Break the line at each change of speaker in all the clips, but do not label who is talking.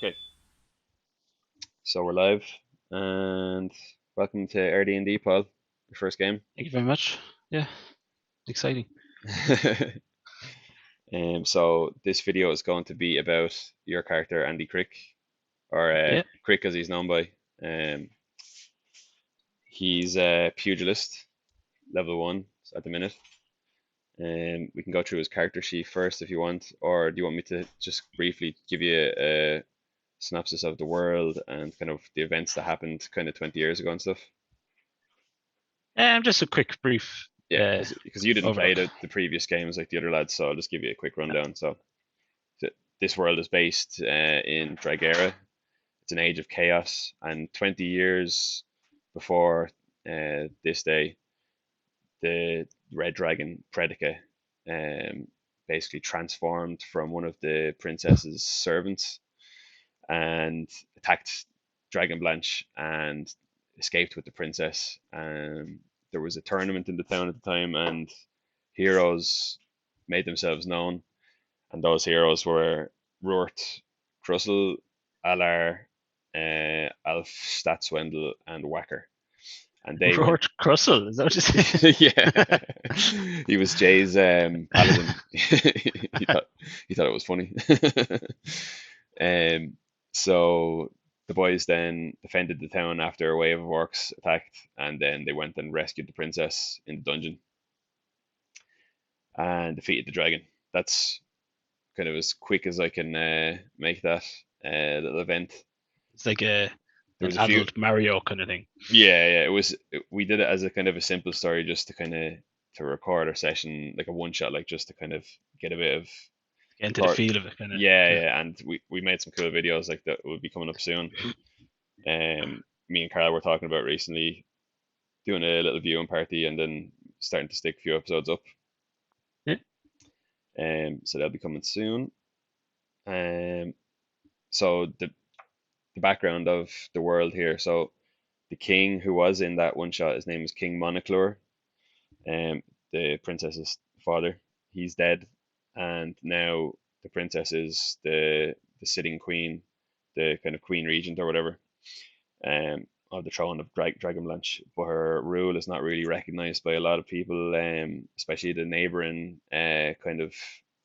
Okay, so we're live, and welcome to EirDnD, Paul. Your first game.
Thank you very much. Yeah, exciting.
So this video is going to be about your character, Andy Cric, or
Yeah,
Cric as he's known by. Um, he's a pugilist, level 1 at the minute. We can go through his character sheet first if you want, or do you want me to just briefly give you a synopsis of the world and kind of the events that happened kind of 20 years ago and stuff?
just a quick, brief
Yeah, because you didn't play
overlook.
the previous games like the other lads, so I'll just give you a quick rundown. So this world is based in Dragera. It's an age of chaos, and 20 years before this day, the red dragon Predica um, basically transformed from one of the princess's servants and attacked Dragon Blanch and escaped with the princess. There was a tournament in the town at the time, and heroes made themselves known. And those heroes were Rort, Crussel, Alar, Alf, Statswendel, and Whacker. And they went,
Rourke Crussell, is that what you
yeah,
say?
he was Jay's paladin. He thought it was funny. um, so the boys then defended the town after a wave of orcs attacked, and then they went and rescued the princess in the dungeon and defeated the dragon. That's kind of as quick as I can make that little event.
It's like
There
an
was a few,
adult Mario kind of thing.
yeah. We did it as a kind of a simple story, just to kind of to record our session like a one shot, like just to kind of get a bit of
Get into the
record.
feel of it, kind of.
Yeah,
Yeah.
yeah, and we made some cool videos like that will be coming up soon. Me and Carl were talking about recently doing a little viewing party and then starting to stick a few episodes up.
Yeah.
So they'll be coming soon. Um, so the background of the world here. So the king who was in that one shot, his name was King Monoclor, the princess's father. He's dead, and now the princess is the sitting queen, the kind of queen regent or whatever, of the throne of Dragon Blanche. But her rule is not really recognized by a lot of people, especially the neighboring kind of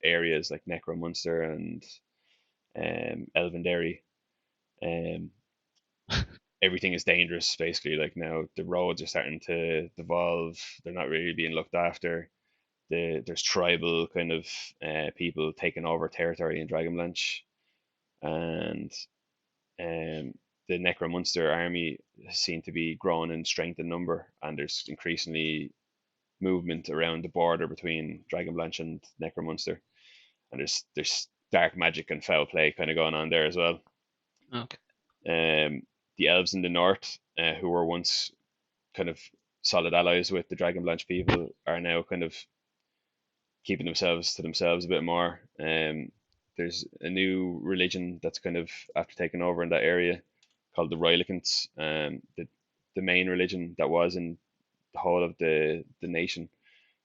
areas like Necromunster and Elvenderry. Um, Everything is dangerous basically. Like now the roads are starting to devolve. They're not really being looked after. There's tribal kind of people taking over territory in Dragonblanche, and um, the Necromunster army seem to be growing in strength and number, and there's increasingly movement around the border between Dragonblanche and Necromunster, and there's dark magic and foul play kind of going on there as well.
Okay.
Um, the elves in the north, who were once kind of solid allies with the Dragonblanche people, are now kind of keeping themselves to themselves a bit more. There's a new religion that's kind of after taking over in that area called the Rylacants. The main religion that was in the whole of the nation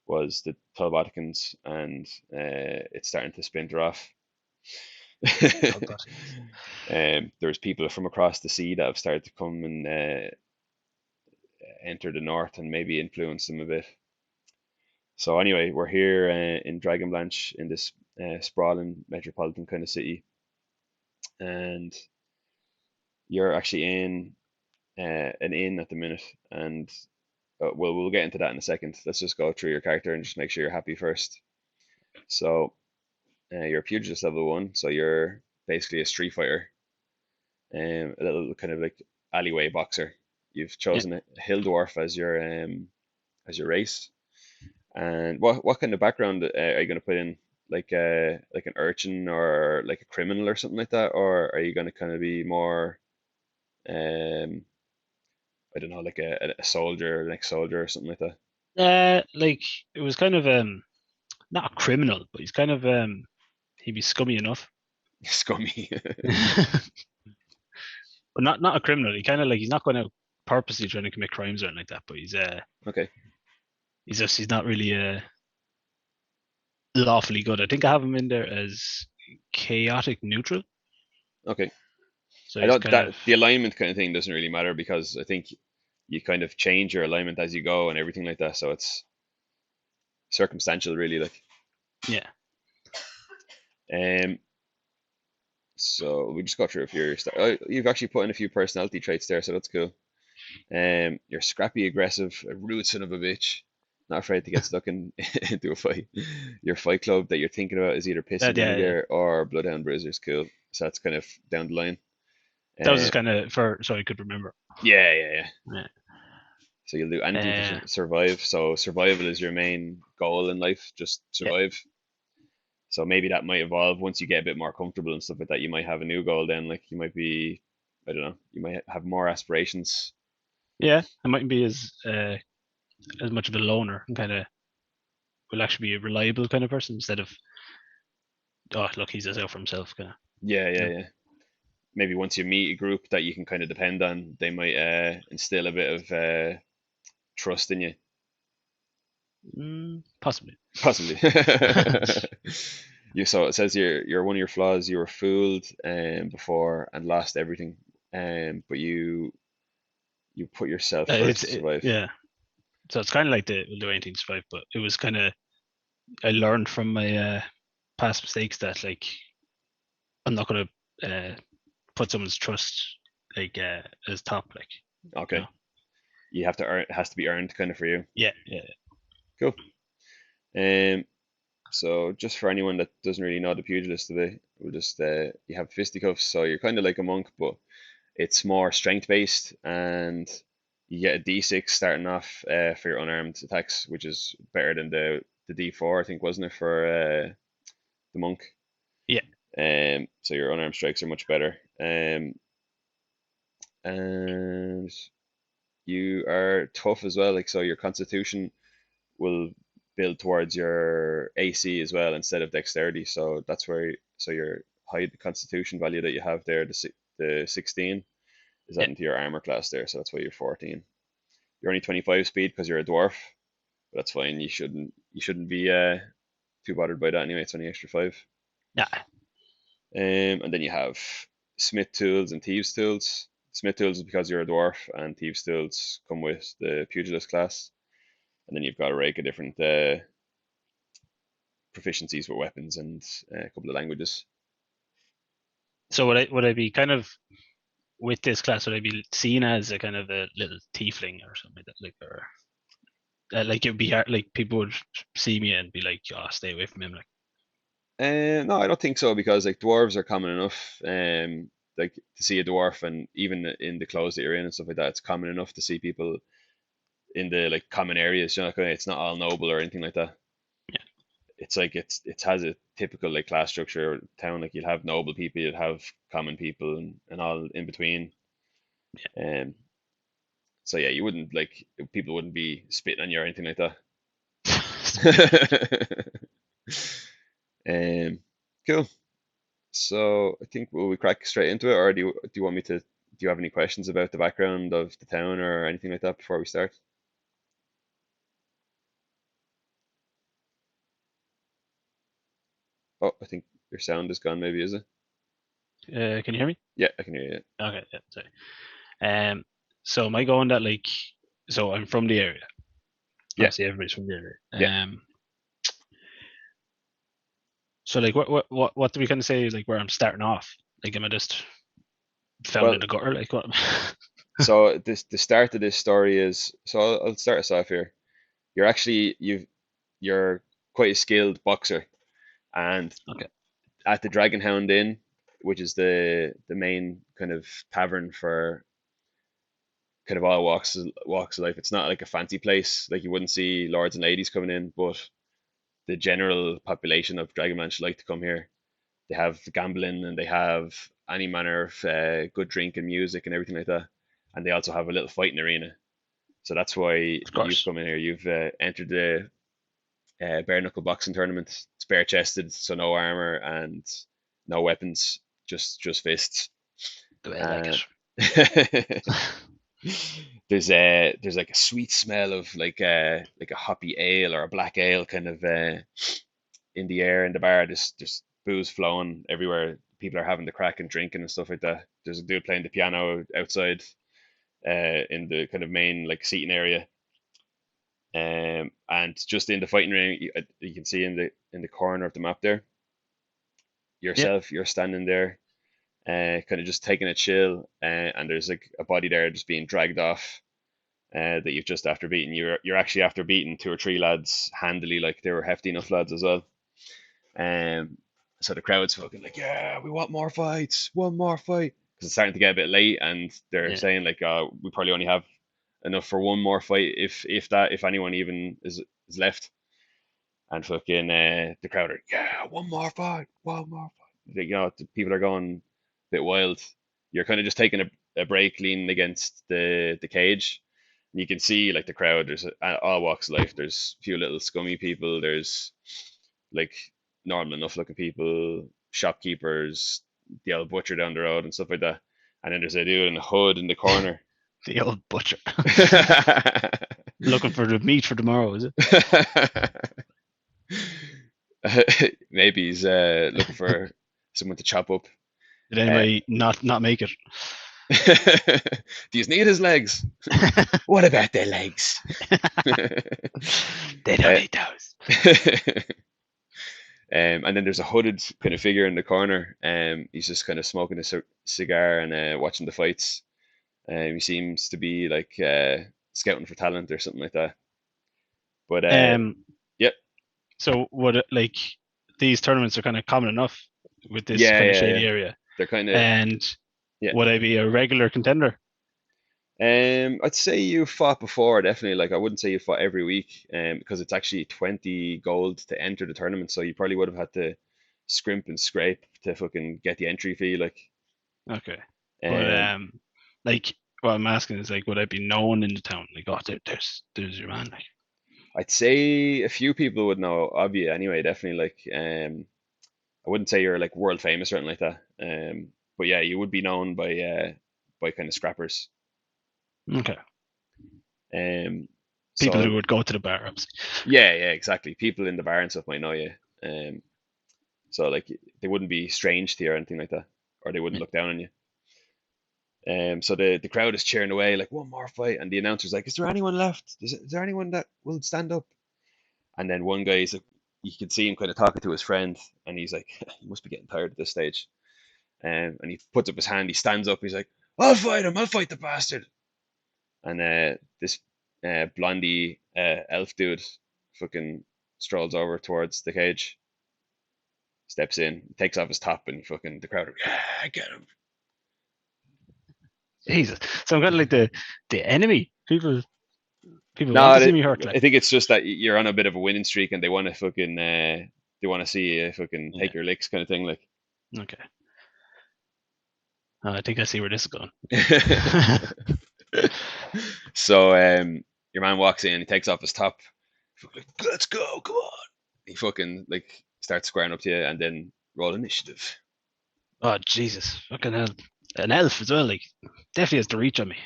was the Tulbaticans, and it's starting to splinter off.
Oh, God.
There's people from across the sea that have started to come and enter the north and maybe influence them a bit. So anyway, we're here in Dragonblanche in this sprawling metropolitan kind of city, and you're actually in an inn at the minute, and we'll get into that in a second. Let's just go through your character and just make sure you're happy first. So you're a pugilist level 1, so you're basically a street fighter, a little kind of like alleyway boxer. You've
Yeah.
chosen a hill dwarf as your race. And what kind of background are you going to put in? Like an urchin or like a criminal or something like that, or are you going to kind of be more um I don't know, like a soldier, an ex-soldier or something like that?
Like it was kind of not a criminal, but he's kind of he'd be scummy enough.
Scummy.
But not a criminal. He kind of like he's not going to purposely trying to commit crimes or anything like that. But
Okay,
he's not really lawfully good. I think I have him in there as chaotic neutral.
okay.
So
I
he's
don't
kind of
that the alignment kind of thing doesn't really matter because I think you kind of change your alignment as you go and everything like that. So it's circumstantial, really. Like,
yeah.
um, so we just got through a few. Oh, you've actually put in a few personality traits there, so that's cool. You're scrappy, aggressive, a rude son of a bitch, not afraid to get stuck in into a fight. Your fight club that you're thinking about is either Piss and
Yeah, yeah.
Vinegar or Bloodhound Bruisers. Cool. So that's kind of down the line.
That was just
Uh,
kind of for so I could remember.
yeah, yeah, yeah.
Yeah.
So you'll do anything to
Uh,
survive. So survival is your main goal in life. Just
yeah.
survive. So maybe that might evolve once you get a bit more comfortable and stuff like that. You might have a new goal then. Like you might be, I don't know, you might have more aspirations.
Yeah. I mightn't be as much of a loner and kind of will actually be a reliable kind of person instead of look, he's just out for himself kind of.
Yeah,
You
yeah,
know.
yeah. Maybe once you meet a group that you can kind of depend on, they might instill a bit of trust in you.
Possibly.
Possibly. You so it says you're one of your flaws. You were fooled before and lost everything. But you put yourself first to survive.
Yeah. So it's kind of like the we'll do anything to survive, but it was kind of I learned from my past mistakes that like I'm not gonna uh, put someone's trust like as top, like you know.
Okay. You have to earn. It has to be earned, kind of for you.
Yeah, yeah,
Cool. Um. So just for anyone that doesn't really know the pugilist today, we'll just you have fisticuffs. So you're kind of like a monk, but it's more strength based, and you get a D6 starting off for your unarmed attacks, which is better than the D4, I think, wasn't it, for the monk?
yeah.
So your unarmed strikes are much better. And you are tough as well. Like so, your constitution will build towards your AC as well instead of dexterity. So that's where your high constitution value that you have there, the 16, is
Yeah.
that into your armor class there. So that's why you're 14. You're only 25 speed because you're a dwarf, but that's fine. You shouldn't be too bothered by that anyway. It's only extra 5.
Yeah.
And then you have smith tools and thieves tools. Smith tools is because you're a dwarf, and thieves tools come with the pugilist class. And then you've got a rake of different proficiencies with weapons and a couple of languages.
So would I be kind of with this class? Would I be seen as a kind of a little tiefling or something like that, like or like it would be hard, like people would see me and be like, "Oh, stay away from him." Like,
No, I don't think so because like dwarves are common enough. Like to see a dwarf, and even in the clothes that you're in and stuff like that, it's common enough to see people in the like common areas. You know, it's not all noble or anything like that.
yeah,
It's like it has a typical like class structure town. Like you'll have noble people, you'll have common people, and all in between. Um, so yeah, you wouldn't like people wouldn't be spitting on you or anything like that. um, cool. So I think will we crack straight into it, or do you want me to? Do you have any questions about the background of the town or anything like that before we start? Oh, I think your sound is gone. Maybe is it?
can you hear me?
Yeah, I can hear you.
Okay, yeah, sorry. So am I going that like? So I'm from the area.
Yeah,
Obviously, everybody's from the area.
yeah.
So like, what do we kind of say like where I'm starting off? Like, am I just found
Well,
in a gutter? Like, what?
so the start of this story is so I'll start us off here. You're actually you're quite a skilled boxer, and
Okay.
at the Dragon Hound Inn, which is the main kind of tavern for kind of all walks of life. It's not like a fancy place. Like you wouldn't see lords and ladies coming in, but the general population of Dragonlance like to come here. They have gambling and they have any manner of good drink and music and everything like that. And they also have a little fighting arena. So that's why
Of
you've
course.
come in here. You've entered the bare knuckle boxing tournament. It's bare chested, so no armor and no weapons, just fists.
The way I like
Uh,
it.
there's like a sweet smell of like a hoppy ale or a black ale kind of in the air in the bar. There's booze flowing everywhere. People are having the crack and drinking and stuff like that. There's a dude playing the piano outside, in the kind of main like seating area. And just in the fighting ring, you can see in the corner of the map there,
Yeah.
yourself, you're standing there, kind of just taking a chill, and there's like a body there just being dragged off, that you've just after beaten. You're actually after beating two or three lads handily, like they were hefty enough lads as well. Um, so the crowd's fucking like, yeah, we want more fights, one more fight, because it's starting to get a bit late, and they're
Yeah.
saying like, we probably only have enough for one more fight, if anyone even is left. And fucking the crowd are, yeah, one more fight, one more fight. Like, the people are going a bit wild. You're kind of just taking a break, leaning against the cage. And you can see like the crowd. There's all walks of life. There's a few little scummy people. There's like normal enough looking people, shopkeepers, the old butcher down the road and stuff like that. And then there's a dude in a hood in the corner.
The old butcher. Looking for the meat for tomorrow, is it?
Maybe he's looking for someone to chop up.
Did anybody not make it?
Do you need his legs? What about their legs?
They don't eat those.
And then there's a hooded kind of figure in the corner. He's just kind of smoking a cigar and watching the fights. He seems to be like scouting for talent or something like that. But yep.
So like these tournaments are kind of common enough with this
Yeah,
kind of
yeah,
shady
yeah.
area.
They're kind of.
And
Yeah.
would I be a regular contender?
I'd say you fought before, definitely. Like I wouldn't say you fought every week, because it's actually 20 gold to enter the tournament, so you probably would have had to scrimp and scrape to fucking get the entry fee. Like,
Okay. But
um,
like what I'm asking is like, would I be known in the town? Like, oh, there's your man. Like,
I'd say a few people would know of you anyway. Definitely, like, I wouldn't say you're like world famous or anything like that. But yeah, you would be known by kind of scrappers.
okay.
Um,
People
so
who would go to the bar, obviously.
yeah, yeah, exactly. People in the bar and stuff might know you. So like they wouldn't be strange to you or anything like that, or they wouldn't
Yeah.
look down on you. So the crowd is cheering away like one more fight, and the announcer's like, "Is there anyone left? Is there anyone that will stand up?" And then one guy's like, you can see him kind of talking to his friend, and he's like, "He must be getting tired at this stage." And he puts up his hand, he stands up, he's like, "I'll fight him, I'll fight the bastard." And this blondie elf dude fucking strolls over towards the cage, steps in, takes off his top, and he fucking the crowd are, yeah, I get him.
Jesus. So I'm kind of like the enemy. People
No,
want to see me hurt.
I
Like,
think it's just that you're on a bit of a winning streak, and they want to fucking they want to see you fucking
yeah.
take your licks, kind of thing, like.
Okay. I think I see where this is going.
So your man walks in, he takes off his top, like, let's go, come on. He fucking like starts squaring up to you, and then roll initiative.
Oh Jesus, fucking hell! An elf as well. Like, definitely has to reach on me.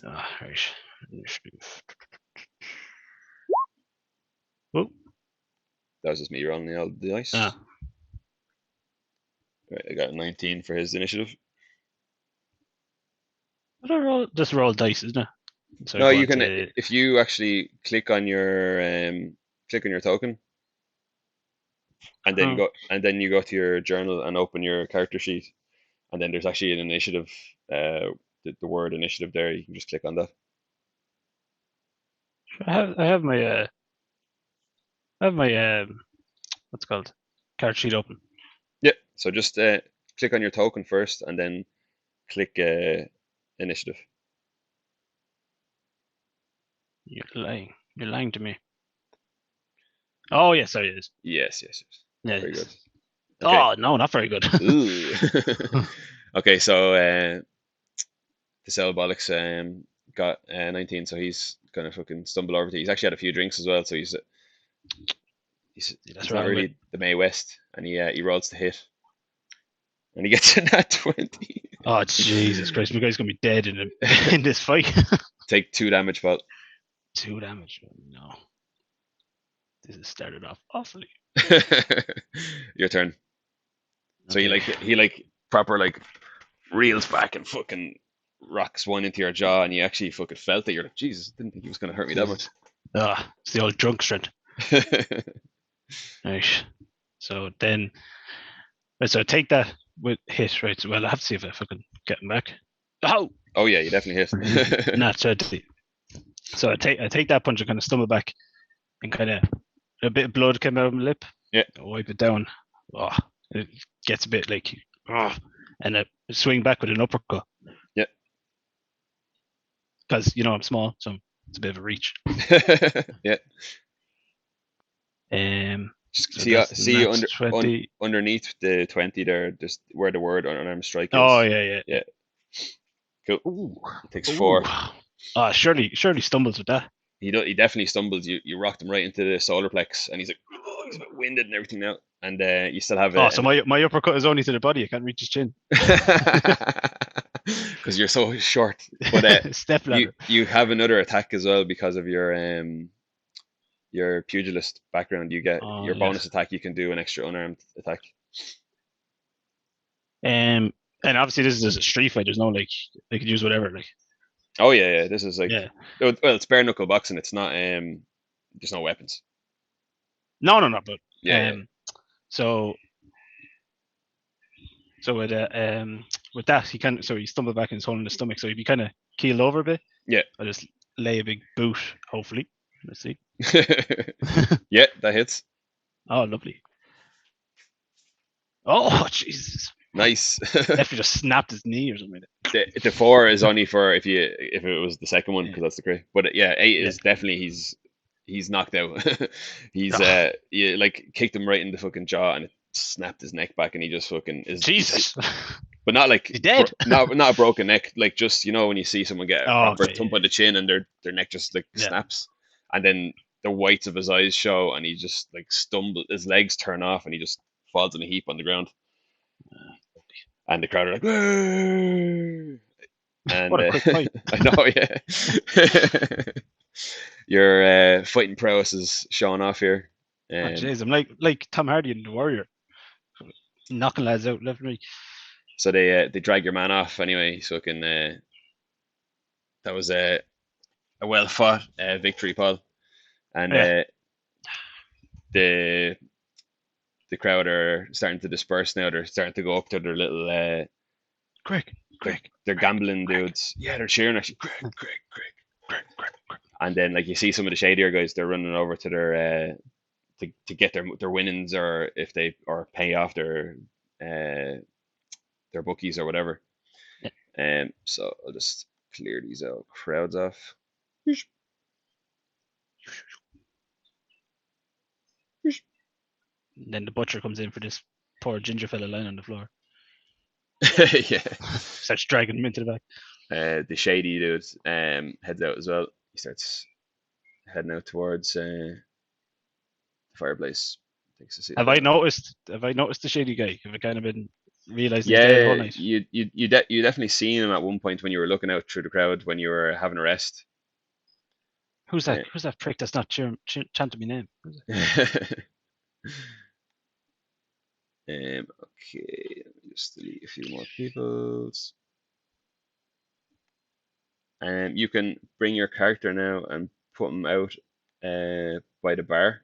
Right. Initiative. Oh.
That was just me rolling the old dice.
Ah.
Right, I got a 19 for his initiative.
I don't roll, just roll dice, isn't it? So
No, you can if you actually click on your token, and then you go to your journal and open your character sheet, and then there's actually an initiative, the word initiative there. You can just click on that.
I have my what's it called, card sheet open.
Yeah. So just click on your token first, and then click initiative.
You're lying. You're lying to me. Oh yes, there it is.
Yes.
Yeah,
Very good.
Okay. Oh no, not very good.
Ooh. Okay, so the cell bollocks got 19, so he's gonna fucking stumble over to. He's actually had a few drinks as well, so he's not really the Mae West, and he rolls to hit, and he gets in that 20.
Oh Jesus Christ! My guy's gonna be dead in this fight.
Take 2 damage, Paul.
2 damage. No. This has started off awfully.
Your turn. So
Okay.
he proper like reels back and fucking rocks one into your jaw, and you actually fucking felt it. You're like, Jesus, didn't think he was gonna hurt me that much.
It's the old drunk strength. Right. So then, so I take that with hit, right? So, well, I have to see if I fucking get him back.
Oh yeah, you definitely hit.
Not 20. So I take that punch and kind of stumble back, and kind of a bit of blood came out of my lip.
Yeah.
I wipe it down. It gets a bit like, and I swing back with an uppercut.
Yeah.
Because I'm small, so it's a bit of a reach.
Yeah.
So
see underneath the 20 there, just where the word unarmed strike is.
Oh yeah.
Cool.
Ooh.
It takes 4.
Surely stumbles with that.
He definitely stumbles. You rocked him right into the solar plex, and he's like, he's a bit winded and everything now. And you still have
so my uppercut is only to the body. I can't reach his chin.
Because you're so short. But
step ladder.
You have another attack as well because of your pugilist background. You get your bonus attack. You can do an extra unarmed attack.
And obviously this is a street fight. There's no like they could use whatever like.
Oh yeah. This is like well, it's bare knuckle boxing. It's not there's no weapons.
No, but So with that he stumbled back and he's holding the stomach, so he'd be kind of keeled over a bit.
Yeah.
I just lay a big boot, hopefully. Let's see.
Yeah, that hits.
Oh, lovely. Oh, Jesus.
Nice.
Definitely just snapped his knee or something.
The 4 is only for if it was the second one, because that's the crit. But 8 is definitely he's knocked out. He's you like kicked him right in the fucking jaw and it snapped his neck back, and he just fucking is
Jesus.
But not like
he's dead.
not a broken neck, like just when you see someone get a proper thump on the chin and their neck just like snaps, and then the whites of his eyes show and he just like stumbles, his legs turn off and he just falls in a heap on the ground. And the crowd are like, whoa! And
what a quick fight.
I know, yeah. Your fighting prowess is showing off here.
Jeez, I'm like Tom Hardy in The Warrior, knocking lads out left and right.
So they drag your man off anyway. So that was a well fought victory, Paul. And the crowd are starting to disperse now. They're starting to go up to their little
Cric.
They're gambling dudes. Yeah, they're cheering actually. Cric. And then like you see some of the shadier guys, they're running over to their to get their winnings, or if they pay off their bookies or whatever. So I'll just clear these crowds off.
And then the butcher comes in for this poor ginger fella lying on the floor.
Yeah.
Starts dragging him into the back.
The shady dude heads out as well. He starts heading out towards the fireplace.
Have I noticed the shady guy? Have I kind of been realizing?
Yeah, you definitely seen him at one point when you were looking out through the crowd when you were having a rest.
Who's that? Who's that prick that's not chanting my name?
Okay, let me just delete a few more people. You can bring your character now and put him out by the bar,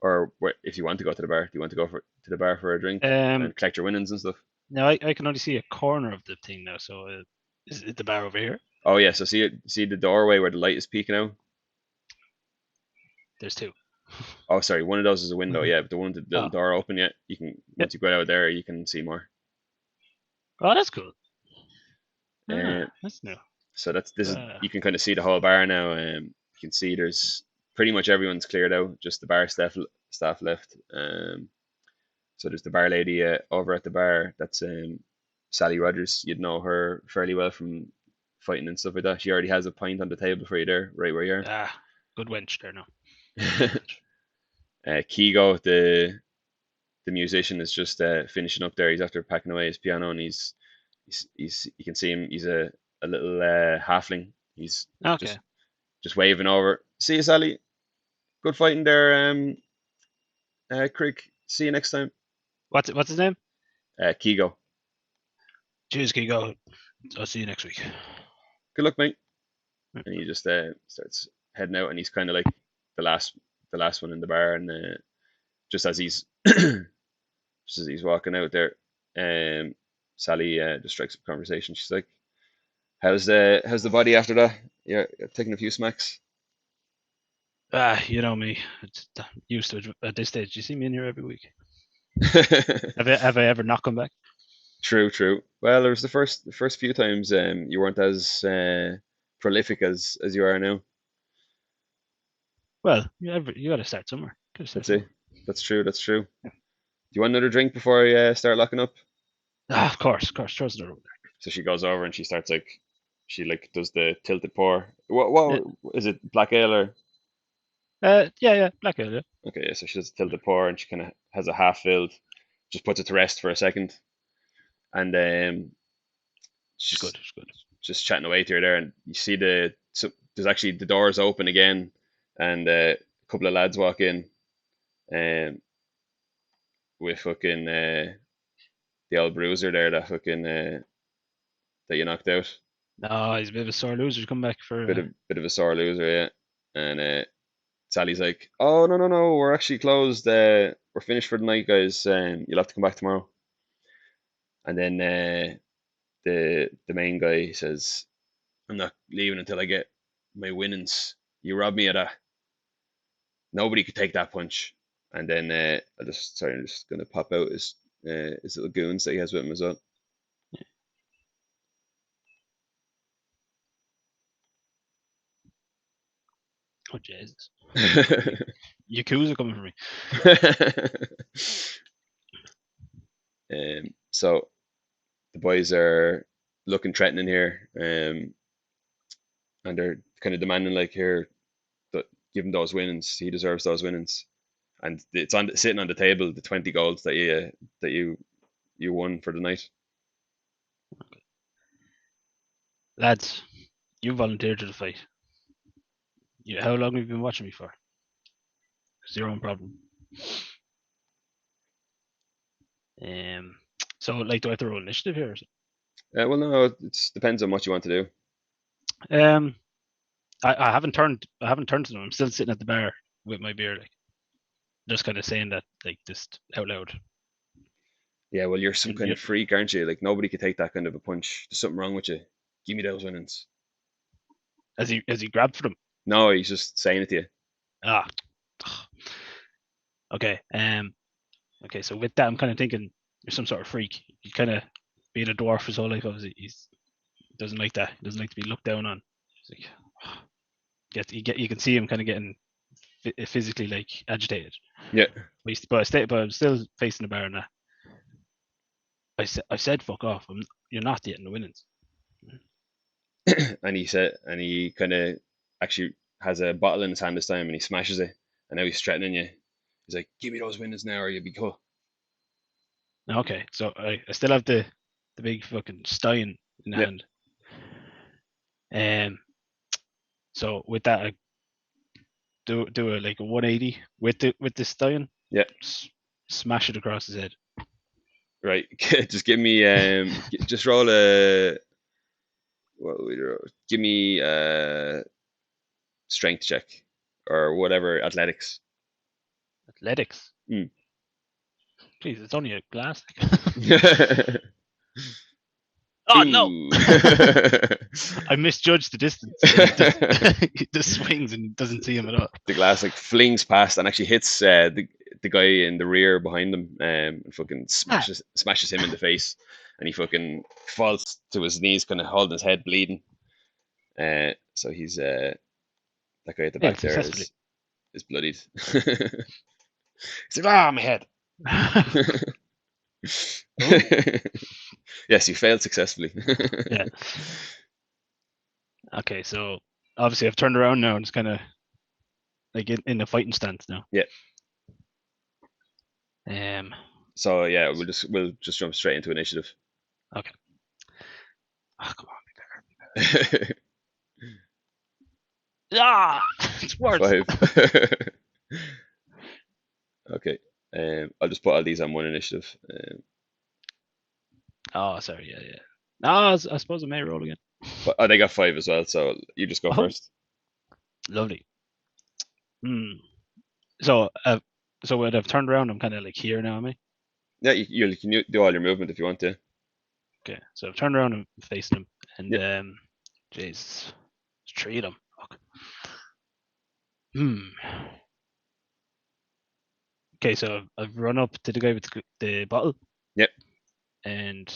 or if you want to go to the bar. Do you want to go to the bar for a drink and collect your winnings and stuff?
No, I can only see a corner of the thing now. So is it the bar over here?
Oh yeah, so see the doorway where the light is peeking out?
There's 2.
Oh, sorry, one of those is a window. Yeah, but the one with the little door open, you can once you go out there, you can see more.
Oh, that's cool. That's new.
So this is you can kind of see the whole bar now. You can see there's pretty much everyone's cleared out, just the bar staff left. So there's the bar lady over at the bar. That's Sally Rogers. You'd know her fairly well from fighting and stuff like that. She already has a pint on the table for you there, right where you are.
Good wench there now.
Kigo, the musician, is just finishing up there. He's after packing away his piano, and he's you can see him. He's a little halfling. He's just waving over. See you, Sally. good fighting there, Cric. See you next time.
What's his name?
Kigo.
Cheers, Kigo. I'll see you next week.
Good luck, mate. And he just starts heading out, and he's kind of like the last one in the bar, and just as he's walking out there, Sally just strikes up a conversation. She's like, "How's the body after that? You're taking a few smacks."
You know me. It's used to it at this stage. You see me in here every week. Have I ever not come back?
True. Well, there was the first few times you weren't as prolific as you are now.
Well, you got to start somewhere.
That's it. That's true. Do you want another drink before I start locking up?
Of course. Throws it over there.
So she goes over and she starts she does the tilted pour. What is it? Black ale or?
Yeah, black ale. Yeah.
Okay, yeah, so she does a tilted pour and she kind of has a half filled, just puts it to rest for a second, and she's
good.
just chatting away to her there, and you see there's actually the doors open again, and a couple of lads walk in, with fucking the old bruiser there that fucking that you knocked out.
No, he's a bit of a sore loser. Come back for
bit of a sore loser, yeah. And Sally's like, "Oh no, we're actually closed. We're finished for the night, guys. You'll have to come back tomorrow." And then the main guy says, "I'm not leaving until I get my winnings. You robbed me of that. Nobody could take that punch." And then I'm just gonna pop out his little goons that he has with him as well.
Oh Jesus! Yakuza coming for
me. So the boys are looking threatening here, and they're kind of demanding like, "Here, give him those winnings. He deserves those winnings." And it's sitting on the table, the 20 golds that you won for the night.
Lads, you volunteered to the fight. How long have you been watching me for? It's your own problem. So like, do I have to roll initiative here?
Well, no, it depends on what you want to do.
I haven't turned to them. I'm still sitting at the bar with my beer, like, just kind of saying that, like, just out loud.
Yeah, well, you're some kind of freak, aren't you? Like, nobody could take that kind of a punch. There's something wrong with you. Give me those winnings.
Has he grabbed for them?
No, he's just saying it to you.
Okay. Okay. So with that, I'm kind of thinking you're some sort of freak. You kind of being a dwarf his whole life. Obviously, he doesn't like that. He doesn't like to be looked down on. He's like, you can see him kind of getting physically like agitated.
Yeah.
But I'm still facing the bar now. I said fuck off. You're not getting the winnings.
And he kind of actually has a bottle in his hand this time, and he smashes it, and now he's threatening you. He's like, "Give me those winnings now, or you'll be cut."
Okay, so I still have the big fucking stein in the hand. So with that, I do a 180 with the stein.
Yeah.
Smash it across his head.
Right. Just give me just roll a. Give me a strength check or whatever, athletics.
Athletics. Please, it's only a glass. Oh no! I misjudged the distance. He just swings and doesn't see him at all.
The glass flings past and actually hits the guy in the rear behind him, and fucking smashes him in the face, and he fucking falls to his knees, kind of holding his head, bleeding. So he's that guy at the back there is bloodied. He's like, my head. Yes, you failed successfully.
Yeah. Okay, so obviously I've turned around now and it's kind of like in the fighting stance now.
Yeah. So yeah, we'll just jump straight into initiative.
Okay. Oh, come on, be better. Ah, it's worse.
5. Okay. I'll just put all these on one initiative.
Oh, sorry. Yeah, yeah. No, I suppose I may roll again.
But they got 5 as well, so you just go
Oh,
first.
lovely. Hmm. So, so when I've turned around, I'm kind of like here now, am I?
Yeah, you can do all your movement if you want to.
Okay. So I've turned around and facing him, and
Yeah,
jeez, there's 3 of them. Fuck. Hmm. Okay, so I've run up to the guy with the bottle,
yeah,
and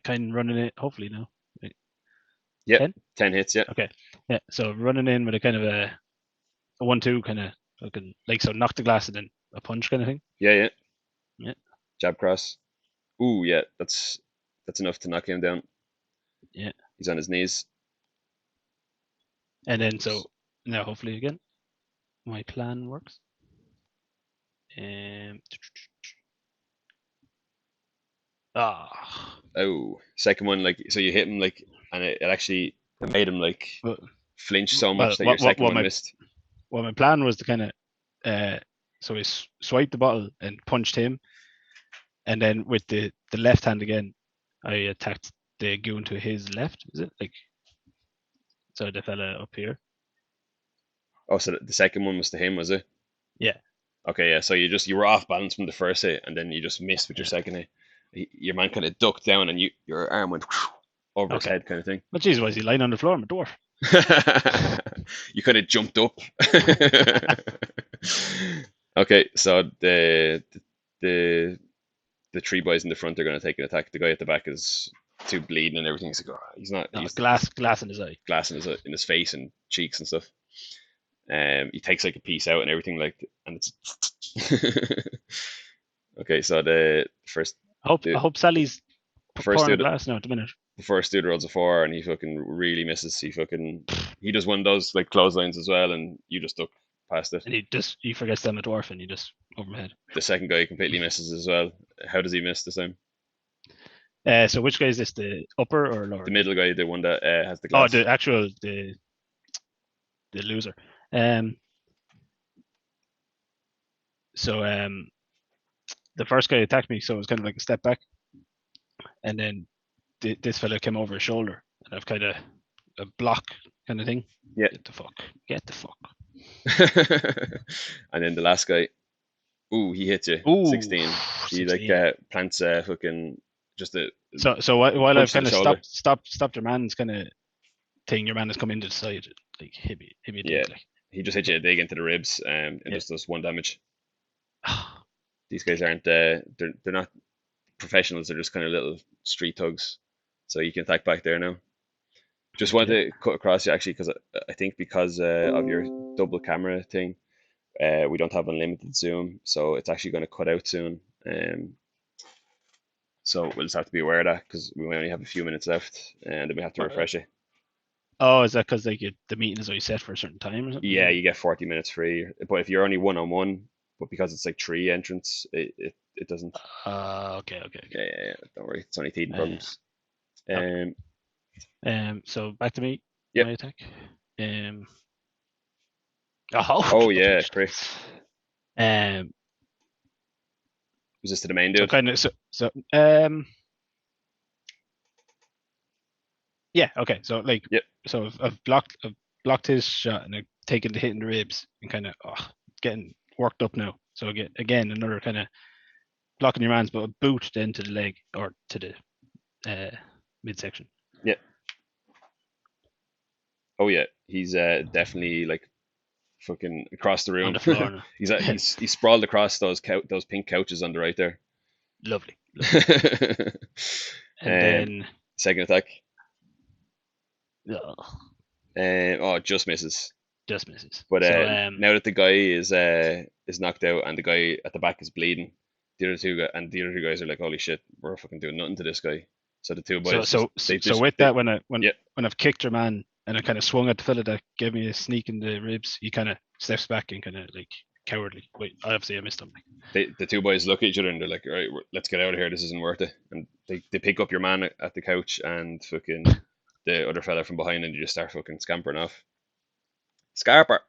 kind of running it. Hopefully now. Right.
yeah.
10?
10 hits. Yeah,
Okay. Yeah. So running in with a kind of a 1-2 kind of fucking like so knock the glass and then a punch kind of thing.
yeah, yeah.
Yeah.
Jab cross. Ooh, yeah. That's enough to knock him down.
Yeah.
He's on his knees.
And then so now hopefully again my plan works. Ah.
Oh, second one, like, so you hit him, like, and it actually made him, like,
Well,
flinch so
well,
much that your second
what
one
my
missed.
plan was to kind of so I swiped the bottle and punched him, and then with the left hand again, I attacked the goon to his left. Is it like so the fella up here?
Oh, so the second one was to him, was it?
Yeah.
Okay, yeah. So you were off balance from the first hit, and then you just missed with your
Yeah.
second hit. Your man kind of ducked down, and your arm went over his
Okay.
head, kind of thing.
But geez, why is he lying on the floor? I'm a dwarf.
You kind of jumped up. Okay, so the the 3 boys in the front are going to take an attack. The guy at the back is too bleeding and everything. He's like, oh, he's not.
No,
He's
glass in his eye.
glass in his face and cheeks and stuff. He takes like a piece out and everything, like, and it's okay. So the first
I
dude,
hope Sally's
first
pouring a
dude,
glass now at the minute.
the first dude rolls a 4 and he fucking really misses. He does one of those like clotheslines as well, and you just duck past it.
And he forgets them a dwarf and he just over my head.
The second guy completely misses as well. How does he miss this time?
So which guy is this? The upper or lower?
The middle guy, the one that has the
Oh,
glass.
the actual the loser. So the first guy attacked me, so it was kind of like a step back, and then this fella came over his shoulder, and I've kind of a block kind of thing.
Yeah.
Get the fuck.
And then the last guy, ooh, he hits you.
Ooh,
16. He
16.
like plants fucking just a
So while I've
punch to
kind
the
of
shoulder.
stopped your man's kind of thing, your man has come into the side, like hit me a
Yeah.
dig, like.
He just hit you a dig into the ribs, and
Yeah.
just does 1 damage. These guys aren't they're not professionals. They're just kind of little street thugs. So you can attack back there now. Just wanted to cut across you actually, because I think because of your double camera thing, we don't have unlimited zoom, so it's actually going to cut out soon. So we'll just have to be aware of that, because we only have a few minutes left, and then we have to refresh it.
Oh, is that because like the meeting is always set for a certain time or something?
Yeah, you get 40 minutes free, but if you're only 1-on-1, but because it's like 3 entrants, it doesn't.
Okay.
Yeah, don't worry, it's only teething problems.
So back to me.
Yep.
My attack.
Oh yeah, Cric. Was this to the main dude?
Yeah, okay. So like,
yep.
So I've blocked his shot and I've taken the hit in the ribs and kind of getting worked up now. So again another kind of blocking your man's, but a boot then to the leg or to the midsection.
Yeah. Oh yeah, he's definitely like fucking across the room.
On the floor now.
he's sprawled across those pink couches on the right there.
Lovely. And then
second attack.
Oh,
just misses.
Just misses.
But now that the guy is knocked out and the guy at the back is bleeding, the other two guys are like, "Holy shit, we're fucking doing nothing to this guy." So the two boys.
So with that, when I've kicked your man and I kind of swung at the fella that gave me a sneak in the ribs, he kind of steps back and kind of like cowardly. Wait, obviously I missed him.
The two boys look at each other and they're like, "All right, let's get out of here. This isn't worth it." And they pick up your man at the couch and fucking the other fella from behind, and you just start fucking scampering off. Scarper.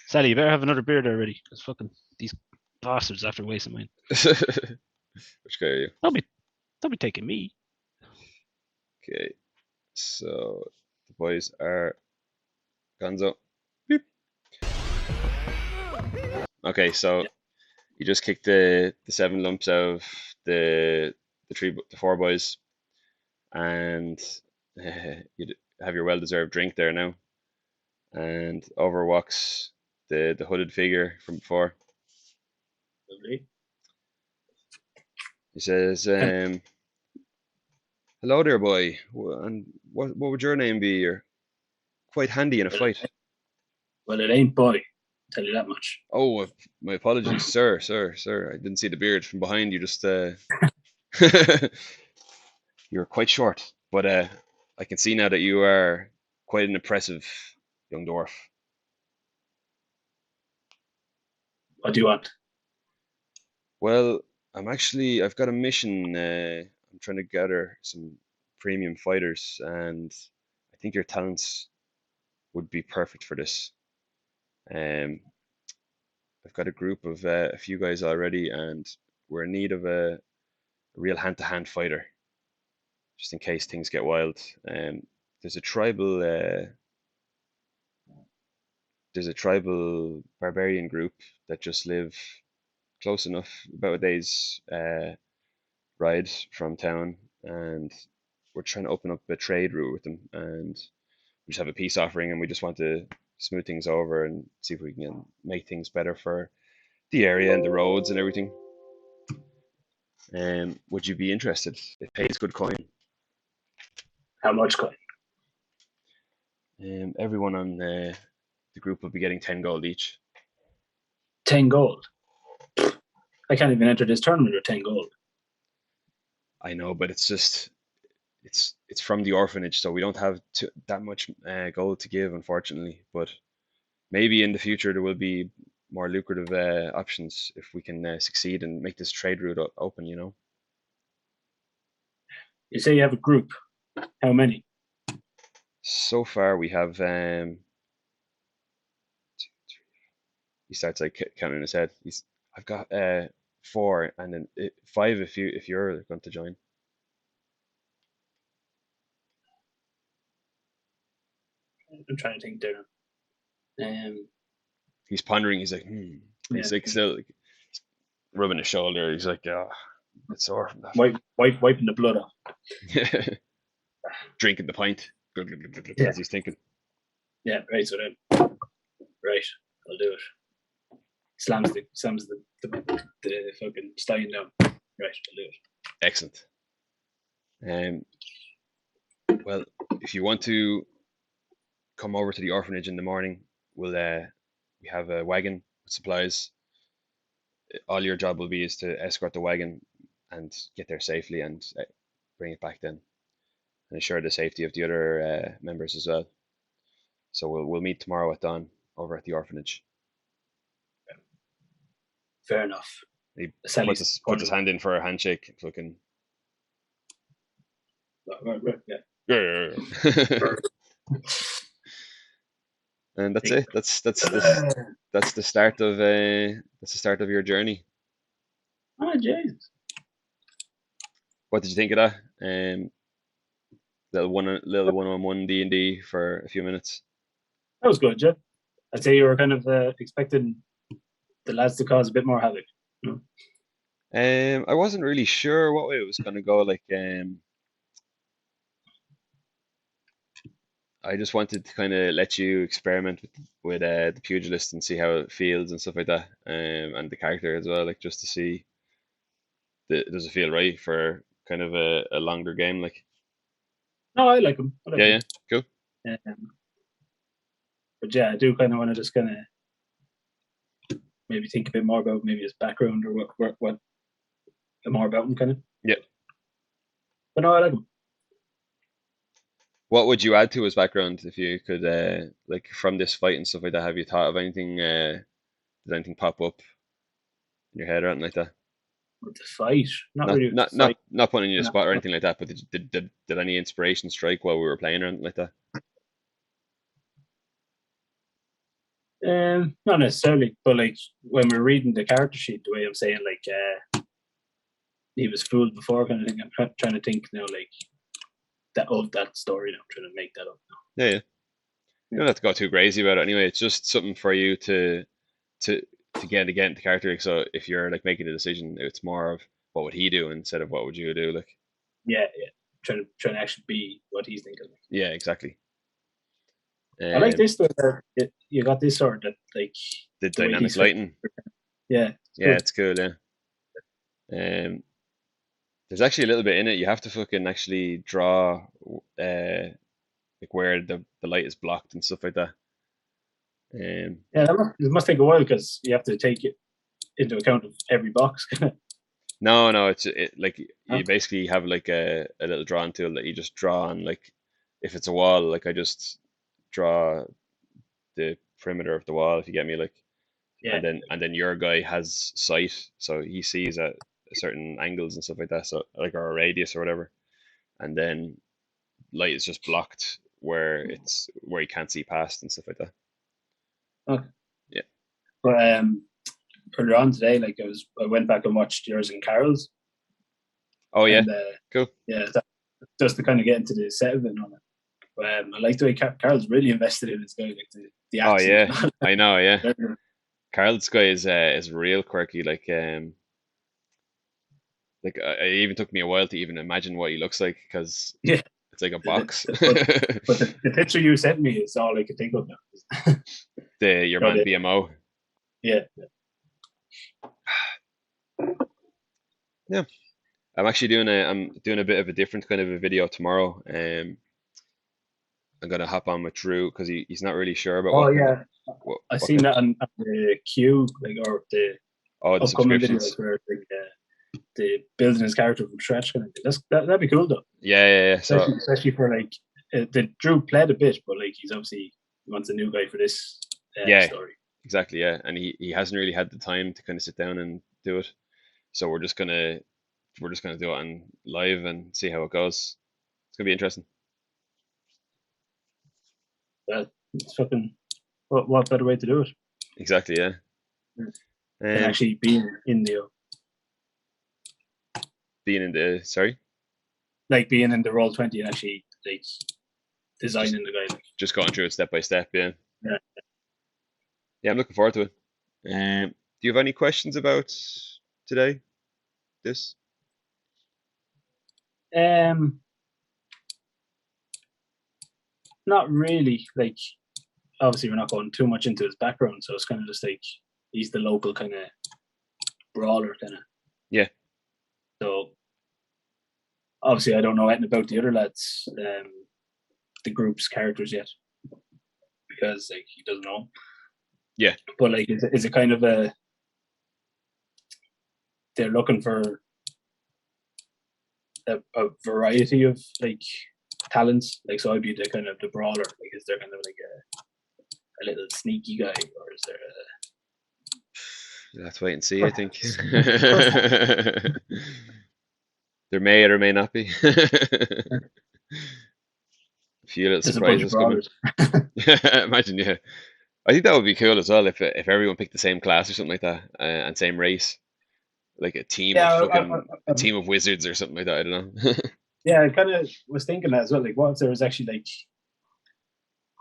Sally, you better have another beer there already, because fucking these bastards after wasting mine.
Which guy are you?
They'll be taking me.
Okay, so the boys are Gonzo. Beep. Okay, so you just kicked the 7 lumps out of the four boys, and you have your well-deserved drink there now. And over walks the hooded figure from before.
Lovely.
He says, "Hello there, boy. And what would your name be? You're quite handy in a fight."
Well, it ain't boy. Tell you that much.
Oh, my apologies, sir. I didn't see the beard from behind. You just you're quite short, but I can see now that you are quite an impressive young dwarf.
What do you want?
Well, I've got a mission. I'm trying to gather some premium fighters, and I think your talents would be perfect for this. Um, I've got a group of a few guys already, and we're in need of a real hand-to-hand fighter, just in case things get wild. There's a tribal, barbarian group that just live close enough, about a day's ride from town, and we're trying to open up a trade route with them, and we just have a peace offering, and we just want to smooth things over and see if we can make things better for the area and the roads and everything. Would you be interested? It pays good coin.
How much coin?
Everyone on the group will be getting 10 gold each.
10 gold. I can't even enter this tournament with 10 gold.
I know, but it's just it's from the orphanage, so we don't have that much gold to give, unfortunately. But maybe in the future there will be more lucrative options if we can succeed and make this trade route open. You know.
You say you have a group. How many?
So far we have he starts like counting in his head. I've got 4, and then 5 if you're going to join.
I'm trying to think there.
He's pondering. He's like, He's like still like, rubbing his shoulder. He's like, it's sore from that.
Wiping the blood off.
Drinking the pint as he's thinking.
Yeah, right. So then, right, I'll do it. Slams the fucking stein down. Right, I'll do it.
Excellent. Well, if you want to come over to the orphanage in the morning, we have a wagon with supplies. All your job will be is to escort the wagon and get there safely and bring it back then, and ensure the safety of the other members as well. So we'll meet tomorrow at dawn over at the orphanage.
Fair enough.
He puts his hand in for a handshake. Fucking.
Right, yeah.
And that's it. That's the start of your journey.
Oh, jeez.
What did you think of that? Little one-on-one D&D for a few minutes.
That was good, yeah. I'd say you were kind of expecting the lads to cause a bit more havoc. No?
I wasn't really sure what way it was going to go. Like, I just wanted to kind of let you experiment with the pugilist and see how it feels and stuff like that, and the character as well, like just to see does it feel right for kind of a longer game, like.
No, I like him.
Yeah, cool.
But yeah, I do kind of want to just kind of maybe think a bit more about maybe his background or what more about him, kind of.
Yeah.
But no, I like him.
What would you add to his background if you could, like from this fight and stuff like that? Have you thought of anything? Did anything pop up in your head or anything like that?
With the fight, not
putting you in a spot or anything like that. But did any inspiration strike while we were playing or anything like that?
Not necessarily, but like when we're reading the character sheet, the way I'm saying like he was fooled before kind of thing. I'm trying to think now like that story now. I'm trying to make that up now.
Yeah. You don't have to go too crazy about it anyway. It's just something for you to get into character. So if you're like making a decision, it's more of what would he do instead of what would you do. Like
yeah. Trying to actually be what he's thinking.
Yeah, exactly.
I like this though. You got this sort of like
the dynamic lighting.
Yeah,
it's cool. Yeah. There's actually a little bit in it. You have to fucking actually draw like where the light is blocked and stuff like that.
Yeah, it must take a while because you have to take it into account of every box.
No, it's like you basically have like a little drawing tool that you just draw on. Like if it's a wall, like I just draw the perimeter of the wall. If you get me, like,
yeah.
And then your guy has sight, so he sees at certain angles and stuff like that. So like or a radius or whatever, and then light is just blocked where you can't see past and stuff like that.
Okay.
Yeah.
But earlier on today, like I went back and watched yours and Carol's.
Oh yeah,
and,
cool.
Yeah, just to kind of get into the set of it on it. But I like the way Carol's really invested in this guy, like the accent.
Oh yeah, I know. Yeah, Carol's guy is real quirky. Like it even took me a while to even imagine what he looks like because
yeah,
it's like a box.
but the picture you sent me is all I could think of now.
Your man BMO.
Yeah.
Yeah. I'm actually doing a bit of a different kind of a video tomorrow. I'm gonna hop on with Drew because he's not really sure about.
Oh yeah, I seen that on the queue, like or the upcoming videos where like the building his character from scratch. Kind of that'd be cool though.
Yeah.
Especially for like the Drew played a bit, but like he wants a new guy for this story.
Exactly. Yeah, and he hasn't really had the time to kind of sit down and do it. So we're just gonna do it on live and see how it goes. It's gonna be interesting.
It's fucking what better way to do it?
Exactly, yeah.
Than actually being in the
sorry?
Like being in the Roll20 and actually like designing the guy.
Just going through it step by step, yeah.
Yeah,
I'm looking forward to it. Do you have any questions about today? This?
Not really. Like, obviously, we're not going too much into his background, so it's kind of just like he's the local kind of brawler, kind of.
Yeah.
So, obviously, I don't know anything about the other lads, the group's characters yet, because like he doesn't know.
Yeah.
But like, is it kind of they're looking for a variety of like talents, like so I'd be the kind of the brawler. Like, is there kind of like a little sneaky guy, or is there
Let's wait and see. I think there may or may not be. A few little surprises coming. Imagine, yeah. I think that would be cool as well if everyone picked the same class or something like that and same race, like a team a team of wizards or something like that. I don't know.
Yeah, I kind of was thinking that as well. Like, what if there was actually like,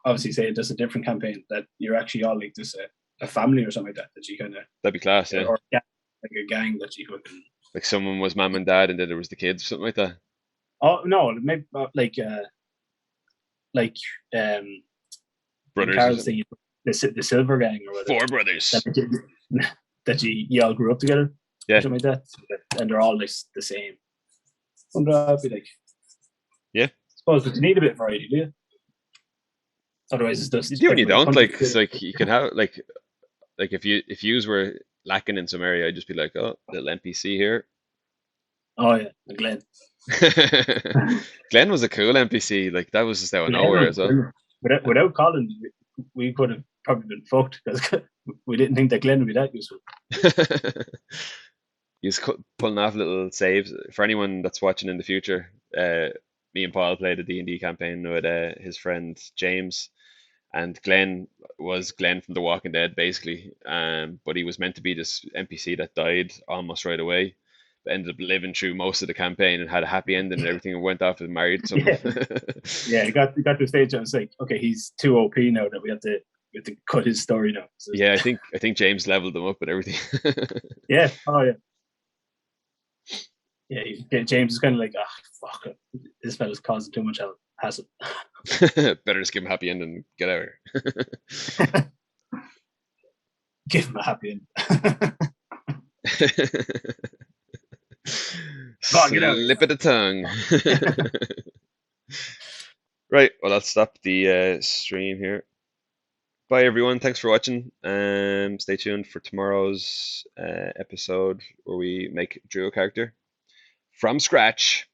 obviously, say just a different campaign that you're actually all like this a family or something like that you kind of.
That'd be class, yeah.
Or like a gang that you fucking.
Like someone was mom and dad, and then there was the kids, or something like that.
Oh no, maybe like
brothers.
The Silver Gang or whatever.
4 brothers.
That you all grew up together.
Yeah.
Something like that, and they're all like the same. I wonder how it'd be like.
Yeah.
I suppose, but you need a bit of variety, do you? Otherwise, it's just.
You do and you don't. Like, it's like you can have like if yous were lacking in some area, I'd just be like, oh, little NPC here.
Oh yeah, Glenn.
Glenn was a cool NPC. Like that was just out of nowhere as well.
Without Colin, we could have probably been fucked because we didn't think that Glenn would be that useful.
He's pulling off little saves. For anyone that's watching in the future, me and Paul played a D&D campaign with his friend James, and Glenn was Glenn from The Walking Dead, basically. But he was meant to be this NPC that died almost right away, but ended up living through most of the campaign and had a happy ending and everything, and went off and married someone.
Yeah, he got to the stage. I was like, okay, he's too OP now that we have to cut his story now. So,
Yeah, I think James leveled them up and everything.
yeah. Oh yeah. Yeah, James is kind of like, fuck it. This fella's causing too much hassle.
Better just give him a happy ending and get out of here.
Give him a happy end. Get out.
Slip of the tongue. Right, well, I'll stop the stream here. Bye, everyone. Thanks for watching. Stay tuned for tomorrow's episode where we make Drew a character from scratch.